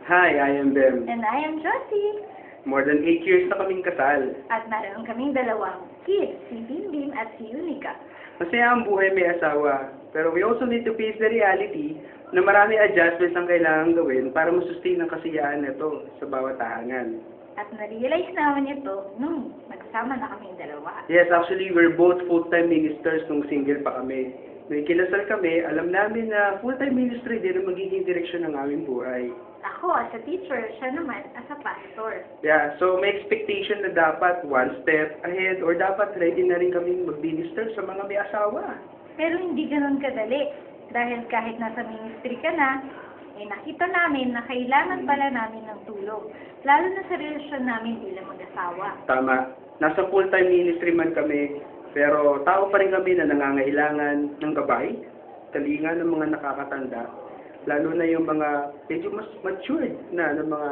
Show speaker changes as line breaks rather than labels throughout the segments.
Hi, I am Bem.
And I am Josie.
More than 8 years na kaming kasal.
At meron kaming dalawang kids, si Bimbim at si Unica.
Masaya ang buhay may asawa. Pero we also need to face the reality na marami adjustments ang kailangan gawin para masustain ang kasiyahan nito sa bawat tahanan.
At na-realize namin ito nung nagsama na kaming dalawa.
Yes, actually, we're both full-time ministers nung single pa kami. Nung kinasal kami, alam namin na full-time ministry din ang magiging direksyon ng aming buhay.
Ako as a teacher, siya naman as a pastor.
Yeah, so may expectation na dapat one step ahead or dapat ready na rin kaming mag-minister sa mga may asawa.
Pero hindi ganun kadali. Dahil kahit nasa ministry ka na, nakita namin na kailangan pala namin ng tulong. Lalo na sa relasyon namin bilang mag-asawa.
Tama. Nasa full-time ministry man kami, pero tao pa rin kami na nangangailangan ng gabay, talinga ng mga nakakatanda, lalo na yung mga medyo mas matured na ng mga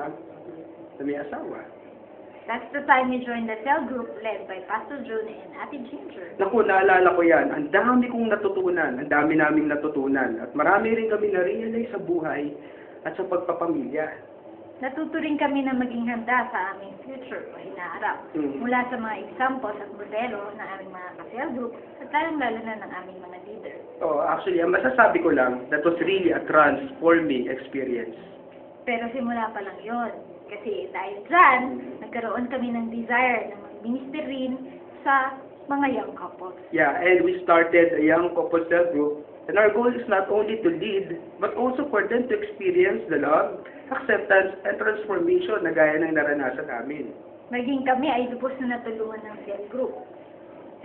na may asawa.
That's the time we joined the cell group led by Pastor June and Ate Ginger.
Naku, naalala ko yan. Ang dami kong natutunan. Ang dami naming natutunan. At marami rin kami na-realize sa buhay at sa pagpapamilya.
Natuto rin kami na maging handa sa aming future o hinaharap. Mula sa mga examples at modelo ng aming mga ka-cell group at lalong-lalo na ng aming mga leader.
Oh, actually, ang masasabi ko lang, that was really a transforming experience.
Pero simula pa lang yon. Kasi dahil dyan, nagkaroon kami ng desire na mag-minister rin sa mga young couples.
Yeah, and we started a young couple cell group. And our goal is not only to lead, but also for them to experience the love, acceptance, and transformation na gaya ng naranasan namin.
Maging kami ay lubos na natulungan ng cell group.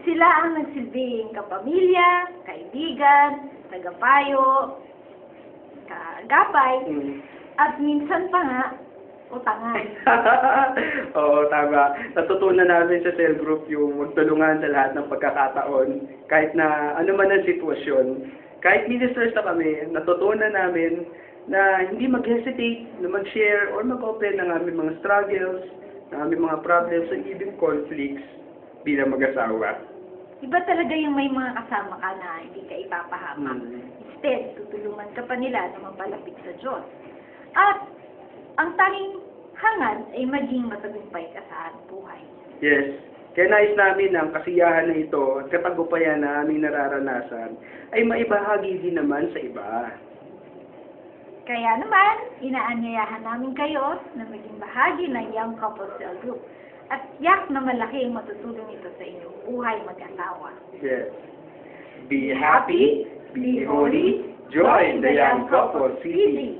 Sila ang nagsilbing kapamilya, kaibigan, tagapayo, kagapay, at minsan pa nga, utangan.
Oo, tama. Natutunan namin sa cell group yung magtulungan sa lahat ng pagkakataon. Kahit na ano man ang sitwasyon. Kahit ministers na kami, natutunan namin na hindi mag-hesitate na mag-share or mag-open ng aming mga struggles, ng aming mga problems, and even conflicts bilang mag-asawa.
Iba talaga yung may mga kasama ka na hindi ka ipapahamak. Instead, tutulungan ka pa nila na mapalapit sa Diyos. At ang tanging hangad ay maging matagumpay ka sa buhay.
Yes. Kaya nais namin ang kasiyahan na ito at katagumpayan na aming nararanasan ay maibahagi din naman sa iba.
Kaya naman, inaanyayahan namin kayo na maging bahagi ng Young Couple Cell Group. At yak na malaki ang matutulong ito sa inyong buhay mag-asawa.
Yes. Be happy, be holy, join the Young Couple City.